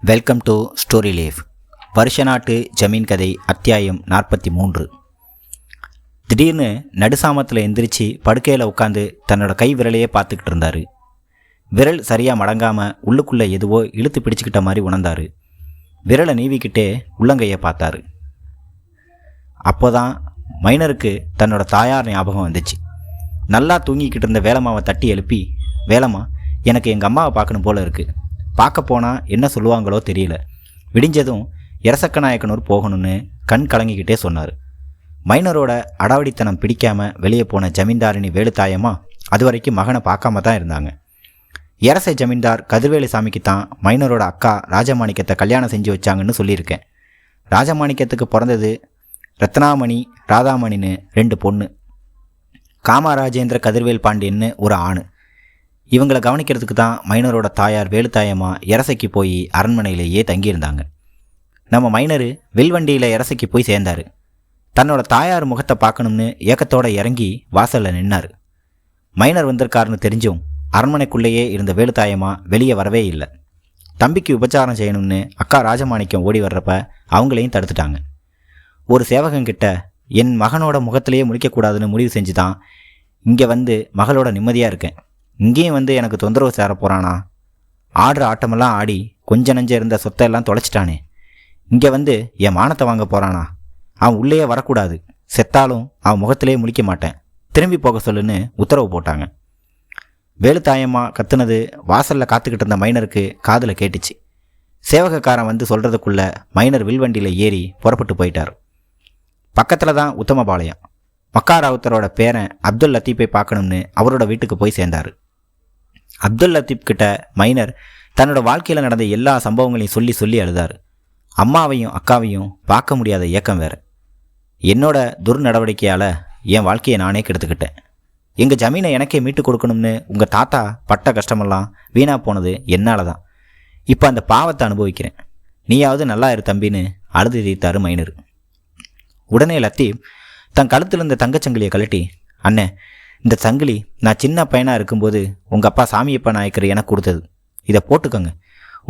Welcome to story life. வருஷநாட்டு ஜமீன் கதை அத்தியாயம் 43. திடீர்னு நடுசாமத்தில் எந்திரிச்சு படுக்கையில் உட்காந்து தன்னோட கை விரலையே பார்த்துக்கிட்டு இருந்தார். விரல் சரியாக மடங்காமல் உள்ளுக்குள்ளே எதுவோ இழுத்து பிடிச்சிக்கிட்ட மாதிரி உணர்ந்தார். விரலை நீவிக்கிட்டே உள்ளங்கையை பார்த்தாரு. அப்போதான் மைனருக்கு தன்னோட தாயார் ஞாபகம் வந்துச்சு. நல்லா தூங்கிக்கிட்டு இருந்த வேலம்மாவை தட்டி எழுப்பி, வேலம்மா, எனக்கு எங்கள் அம்மாவை பார்க்கணும் போல இருக்குது. பார்க்க போனால் என்ன சொல்லுவாங்களோ தெரியல. விடிஞ்சதும் இரசக்கநாயக்கனூர் போகணும்னு கண் கலங்கிக்கிட்டே சொன்னார். மைனரோட அடாவடித்தனம் பிடிக்காமல் வெளியே போன ஜமீன்தாரினி வேலுத்தாயம்மா அது வரைக்கும் மகனை பார்க்காம தான் இருந்தாங்க. இரசை ஜமீன்தார் கதிர்வேலு சாமிக்கு தான் மைனரோட அக்கா ராஜமாணிக்கத்தை கல்யாணம் செஞ்சு வச்சாங்கன்னு சொல்லியிருக்கேன். ராஜமாணிக்கத்துக்கு பிறந்தது ரத்னாமணி, ராதாமணின்னு 2 பொண்ணு. காமராஜேந்திர கதிர்வேல் பாண்டியன்னு ஒரு ஆண். இவங்களை கவனிக்கிறதுக்கு தான் மைனரோட தாயார் வேலுத்தாயம்மா இரசைக்கு போய் அரண்மனையிலேயே தங்கியிருந்தாங்க. நம்ம மைனரு வில்வண்டியில் இரசைக்கு போய் சேர்ந்தார். தன்னோட தாயார் முகத்தை பார்க்கணும்னு ஏக்கத்தோடு இறங்கி வாசலில் நின்னார். மைனர் வந்திருக்காருன்னு தெரிஞ்சும் அரண்மனைக்குள்ளேயே இருந்த வேலுத்தாயம்மா வெளியே வரவே இல்லை. தம்பிக்கு உபச்சாரம் செய்யணும்னு அக்கா ராஜமாணிக்கம் ஓடி வர்றப்ப அவங்களையும் தடுத்துட்டாங்க. ஒரு சேவகங்கிட்ட என் மகனோட முகத்திலேயே முழிக்கக்கூடாதுன்னு முடிவு செஞ்சு தான் இங்கே வந்து மகளோட நிம்மதியாக இருக்கேன். இங்கேயும் வந்து எனக்கு தொந்தரவு சேர போகிறானா? ஆடுற ஆட்டமெல்லாம் ஆடி கொஞ்ச நஞ்ச இருந்த சொத்தையெல்லாம் தொலைச்சிட்டானே. இங்கே வந்து என் மானத்தை வாங்க போகிறானா? அவன் உள்ளேயே வரக்கூடாது. செத்தாலும் அவன் முகத்திலே முழிக்க மாட்டேன். திரும்பி போக சொல்லுன்னு உத்தரவு போட்டாங்க. வேலுத்தாயம்மா கத்துனது வாசலில் காத்துக்கிட்டு இருந்த மைனருக்கு காதில் கேட்டுச்சு. சேவகக்காரன் வந்து சொல்கிறதுக்குள்ள மைனர் வில்வண்டியில் ஏறி புறப்பட்டு போயிட்டார். பக்கத்தில் தான் உத்தமபாளையம். மக்காராவுத்தரோட பேரன் அப்துல் லத்தீப்பை பார்க்கணும்னு அவரோட வீட்டுக்கு போய் சேர்ந்தார். அப்துல் லத்தீப் கிட்ட மைனர் தன்னோட வாழ்க்கையில் நடந்த எல்லா சம்பவங்களையும் சொல்லி சொல்லி அழுதார். அம்மாவையும் அக்காவையும் பார்க்க முடியாத ஏக்கம் வேறு. என்னோட துர்நடவடிக்கையால் என் வாழ்க்கையை நானே கெடுத்துக்கிட்டேன். எங்கள் ஜமீனை எனக்கே மீட்டு கொடுக்கணும்னு உங்கள் தாத்தா பட்ட கஷ்டமெல்லாம் வீணாக போனது என்னால் தான். இப்போ அந்த பாவத்தை அனுபவிக்கிறேன். நீயாவது நல்லா இரு தம்பின்னு அழுது தீர்த்தாரு மைனர். உடனே லத்தீப் தன் கழுத்தில் இருந்த தங்கச்சங்கிலியை கழட்டி, அண்ணே, இந்த சங்கிலி நான் சின்ன பையனாக இருக்கும்போது உங்கள் அப்பா சாமியப்பா நாயக்கர் எனக்கு கொடுத்தது. இதை போட்டுக்கோங்க.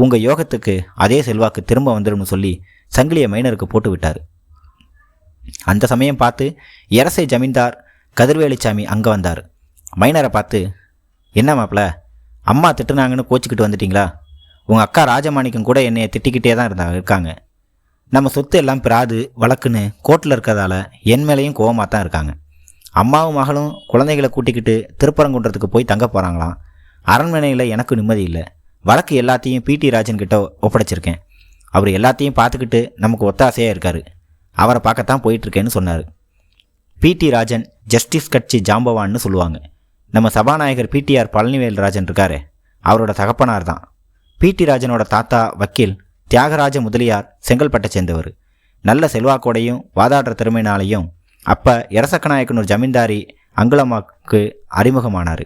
உங்கள் யோகத்துக்கு அதே செல்வாக்கு திரும்ப வந்துடும்னு சொல்லி சங்கிலியை மைனருக்கு போட்டு விட்டார். அந்த சமயம் பார்த்து இரசை ஜமீன்தார் கதிர்வேலுச்சாமி அங்கே வந்தார். மைனரை பார்த்து, என்ன மாப்பிள்ள, அம்மா திட்டுனாங்கன்னு கோச்சிக்கிட்டு வந்துட்டிங்களா? உங்கள் அக்கா ராஜமாணிக்கம் கூட என்னையை திட்டிக்கிட்டே தான் இருக்காங்க. நம்ம சொத்து எல்லாம் பிராது வழக்குன்னு கோர்ட்டில் இருக்கிறதால என் மேலேயும் கோவமாக தான் இருக்காங்க. அம்மாவும் மகளும் குழந்தைகளை கூட்டிக்கிட்டு திருப்பரங்குன்றத்துக்கு போய் தங்க போகிறாங்களாம். அரண்மனையில் எனக்கு நிம்மதி இல்லை. வழக்கு எல்லாத்தையும் பிடி ராஜன் கிட்ட ஒப்படைச்சிருக்கேன். அவர் எல்லாத்தையும் பார்த்துக்கிட்டு நமக்கு ஒத்தாசையாக இருக்கார். அவரை பார்க்கத்தான் போயிட்டுருக்கேன்னு சொன்னார். பிடி ராஜன் ஜஸ்டிஸ் கட்சி ஜாம்பவான்னு சொல்லுவாங்க. நம்ம சபாநாயகர் பிடிஆர் பழனிவேல் ராஜன் இருக்காரே, அவரோட தகப்பனார் தான். பிடி ராஜனோட தாத்தா வக்கீல் தியாகராஜ முதலியார் செங்கல்பட்டை சேர்ந்தவர். நல்ல செல்வாக்கோடையும் வாதாடுற திறமையினாலையும் அப்போ இரசக்கநாயக்கனூர் ஜமீன்தாரி அங்குலம்மாவுக்கு அறிமுகமானார்.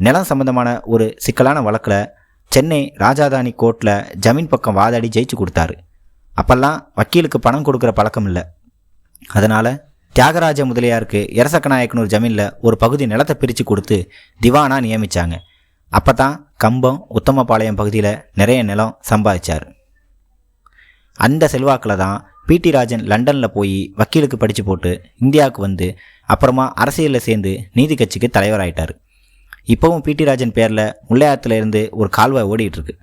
நிலம் சம்பந்தமான ஒரு சிக்கலான வழக்கில் சென்னை ராஜாதானி கோர்ட்டில் ஜமீன் பக்கம் வாதாடி ஜெயிச்சு கொடுத்தாரு. அப்போல்லாம் வக்கீலுக்கு பணம் கொடுக்குற பழக்கம் இல்லை. அதனால் தியாகராஜ முதலியாருக்கு இரசக்கநாயக்கனூர் ஜமீனில் ஒரு பகுதி நிலத்தை பிரித்து கொடுத்து திவானா நியமித்தாங்க. அப்போ தான் கம்பம் உத்தமபாளையம் பகுதியில் நிறைய நிலம் சம்பாதிச்சார். அந்த செல்வாக்கில் தான் பிடி ராஜன் லண்டனில் போய் வக்கீலுக்கு படித்து போட்டு இந்தியாவுக்கு வந்து அப்புறமா அரசியலில் சேர்ந்து நீதி கட்சிக்கு தலைவராயிட்டார். இப்போவும் பிடி ராஜன் பேரில் முல்லையாத்துல இருந்து ஒரு கால்வாய் ஓடிட்டுருக்கு.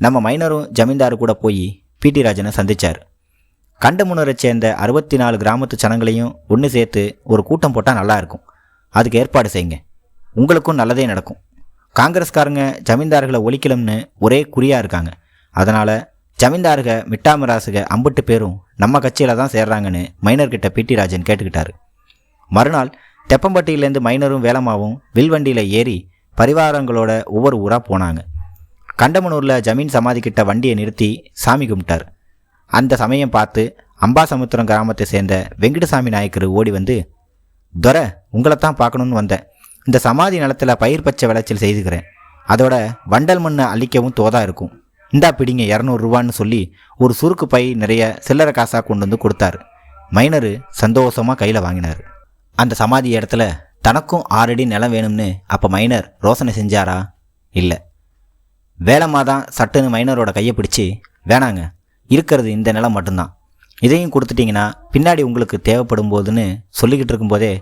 நம்ம மைனரும் ஜமீன்தாரு கூட போய் பிடி ராஜனை சந்தித்தார். கண்டமுனரை சேர்ந்த 64 கிராமத்து ஜனங்களையும் ஒன்று சேர்த்து ஒரு கூட்டம் போட்டால் நல்லாயிருக்கும். அதுக்கு ஏற்பாடு செய்யுங்க. உங்களுக்கும் நல்லதே நடக்கும். காங்கிரஸ்காரங்க ஜமீன்தார்களை ஒழிக்கலும்னு ஒரே குறியாக இருக்காங்க. அதனால் ஜமீன்தாருக மிட்டாமராசுக அம்பிட்டு பேரும் நம்ம கட்சியில் தான் சேர்றாங்கன்னு மைனர்கிட்ட பிடி ராஜன் கேட்டுக்கிட்டாரு. மறுநாள் தெப்பம்பட்டியிலேருந்து மைனரும் வேலம்மாவும் வில்வண்டியில் ஏறி பரிவாரங்களோட ஒவ்வொரு ஊராக போனாங்க. கண்டமனூரில் ஜமீன் சமாதிக்கிட்ட வண்டியை நிறுத்தி சாமி கும்பிட்டார். அந்த சமயம் பார்த்து அம்பாசமுத்திரம் கிராமத்தை சேர்ந்த வெங்கடசாமி நாயக்கர் ஓடி வந்து, துரை, உங்களைத்தான் பார்க்கணுன்னு வந்தேன். இந்த சமாதி நிலத்தில் பயிர் பச்சை விளைச்சல் செய்துக்கிறேன். அதோட வண்டல் மண்ணை அழிக்கவும் தோதா இருக்கும். இந்தா பிடிங்க 200 ரூபான்னு சொல்லி ஒரு சுருக்கு பை நிறைய சில்லறை காசாக கொண்டு வந்து கொடுத்தாரு. மைனரு சந்தோஷமாக கையில் வாங்கினார். அந்த சமாதி இடத்துல தனக்கும் 6 அடி நிலம் வேணும்னு அப்போ மைனர் ரோசனை செஞ்சாரா? இல்லை. வேலம்மா தான் சட்டுன்னு மைனரோட கையை பிடிச்சி, வேணாங்க, இருக்கிறது இந்த நிலம் மட்டும்தான். இதையும் கொடுத்துட்டிங்கன்னா பின்னாடி உங்களுக்கு தேவைப்படும் போதுன்னு சொல்லிக்கிட்டு இருக்கும்போதே,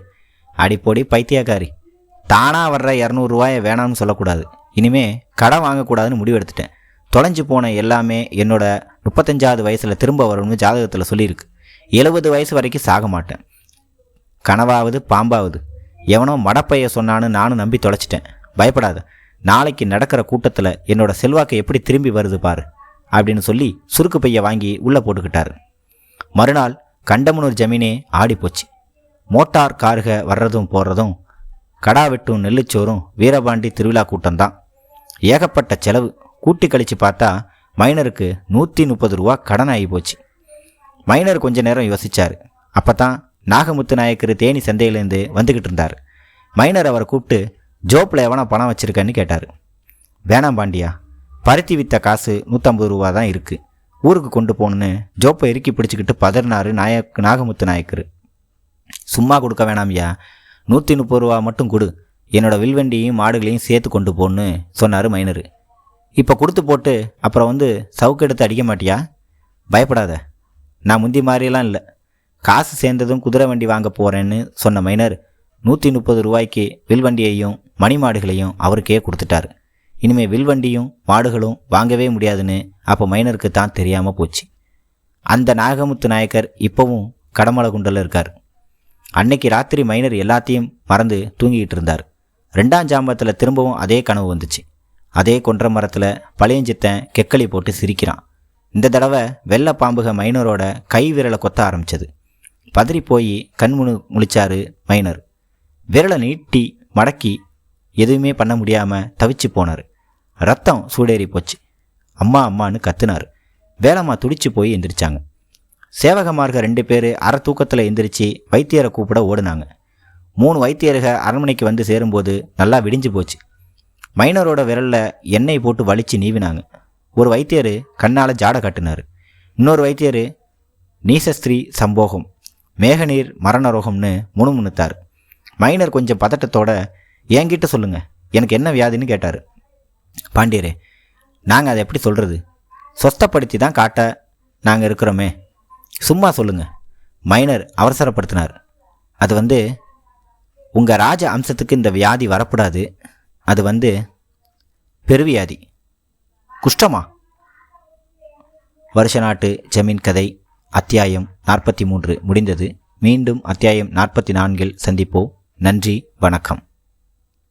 அடிப்பொடி பைத்தியக்காரி, தானாக வர்ற 200 வேணாம்னு சொல்லக்கூடாது. இனிமே கடன் வாங்கக்கூடாதுன்னு முடிவெடுத்துட்டேன். தொலைஞ்சு போன எல்லாமே என்னோட 35வது வயசில் திரும்ப வரும்னு ஜாதகத்தில் சொல்லியிருக்கு. 70 வயசு வரைக்கும் சாக மாட்டேன். கனவாவது பாம்பாவது எவனோ மடப்பைய சொன்னான்னு நானும் நம்பி தொலைச்சிட்டேன். பயப்படாத, நாளைக்கு நடக்கிற கூட்டத்தில் என்னோட செல்வாக்கு எப்படி திரும்பி வருது பாரு அப்படின்னு சொல்லி சுருக்கு பையை வாங்கி உள்ளே போட்டுக்கிட்டாரு. மறுநாள் கண்டமனூர் ஜமீனே ஆடி போச்சு. மோட்டார் காருக வர்றதும் போகிறதும், கடா வெட்டும் நெல்லுச்சோறும் வீரபாண்டி திருவிழா கூட்டம்தான். ஏகப்பட்ட செலவு. கூட்டி கழித்து பார்த்தா மைனருக்கு 130 கடன் ஆகி போச்சு. மைனர் கொஞ்ச நேரம் யோசிச்சார். அப்போ தான் நாகமுத்து நாயக்கர் தேனி சந்தையிலேருந்து வந்துக்கிட்டு இருந்தார். மைனர் அவரை கூப்பிட்டு, ஜோப்பில் எவனா பணம் வச்சுருக்கன்னு கேட்டார். வேணாம் பாண்டியா, பருத்தி வித்த காசு 150 தான் இருக்குது, ஊருக்கு கொண்டு போகணுன்னு ஜோப்பை இறுக்கி பிடிச்சிக்கிட்டு பதறினார் நாகமுத்து நாயக்கர். சும்மா கொடுக்க வேணாம்யா, 130 மட்டும் கொடு, என்னோட வில்வண்டியையும் மாடுகளையும் சேர்த்து கொண்டு போன்னு சொன்னார் மைனர். இப்போ கொடுத்து போட்டு அப்புறம் வந்து சவுக்கெடுத்து அடிக்க மாட்டியா? பயப்படாத, நான் முந்தி மாதிரியெல்லாம் இல்லை. காசு சேர்ந்ததும் குதிரை வண்டி வாங்க போகிறேன்னு சொன்ன மைனர் 130 வில்வண்டியையும் மணி மாடுகளையும் அவருக்கே கொடுத்துட்டார். இனிமேல் வில்வண்டியும் மாடுகளும் வாங்கவே முடியாதுன்னு அப்போ மைனருக்கு தான் தெரியாமல் போச்சு. அந்த நாகமுத்து நாயக்கர் இப்போவும் கடமலகுண்டில் இருக்கார். அன்னைக்கு ராத்திரி மைனர் எல்லாத்தையும் மறந்து தூங்கிக்கிட்டு இருந்தார். 2ஆம் ஜாமத்தில் திரும்பவும் அதே கனவு வந்துச்சு. அதே கொன்ற மரத்தில் பழையஞ்சித்தன் கெக்களி போட்டு சிரிக்கிறான். இந்த தடவை வெள்ளை பாம்புக மைனரோட கை விரலை கொத்த ஆரம்பிச்சது. பதறி போய் முழிச்சாரு மைனர். விரலை நீட்டி மடக்கி எதுவுமே பண்ண முடியாமல் தவிச்சு போனார். ரத்தம் சூடேறி போச்சு. அம்மா அம்மான்னு கத்துனார். வேலம்மா துடிச்சு போய் எந்திரிச்சாங்க. சேவகமார்கள் 2 பேர் அரை தூக்கத்தில் எந்திரிச்சு வைத்தியரை கூப்பிட ஓடுனாங்க. 3 வைத்தியர்கள் அரண்மனைக்கு வந்து சேரும்போது நல்லா விடிஞ்சு போச்சு. மைனரோட விரலில் எண்ணெய் போட்டு வலிச்சு நீவினாங்க. ஒரு வைத்தியர் கண்ணால் ஜாடை கட்டினார். இன்னொரு வைத்தியர் நீசஸ்திரீ சம்போகம், மேகநீர் மரணரோகம்னு முணுமுணுத்தார். மைனர் கொஞ்சம் பதட்டத்தோட, என்கிட்ட சொல்லுங்க, எனக்கு என்ன வியாதின்னு கேட்டார். பாண்டியரே, நாங்கள் அதை எப்படி சொல்கிறது? சொஸ்தப்படுத்தி தான் காட்ட நாங்கள் இருக்கிறோமே, சும்மா சொல்லுங்க. மைனர் அவசரப்படுத்தினார். அது உங்கள் ராஜ அம்சத்துக்கு இந்த வியாதி வரக்கூடாது. அது பெருவியாதி. குஷ்டமா? வருஷ நாட்டு ஜமீன் கதை அத்தியாயம் 43 முடிந்தது. மீண்டும் அத்தியாயம் 44 சந்திப்போம். நன்றி, வணக்கம்.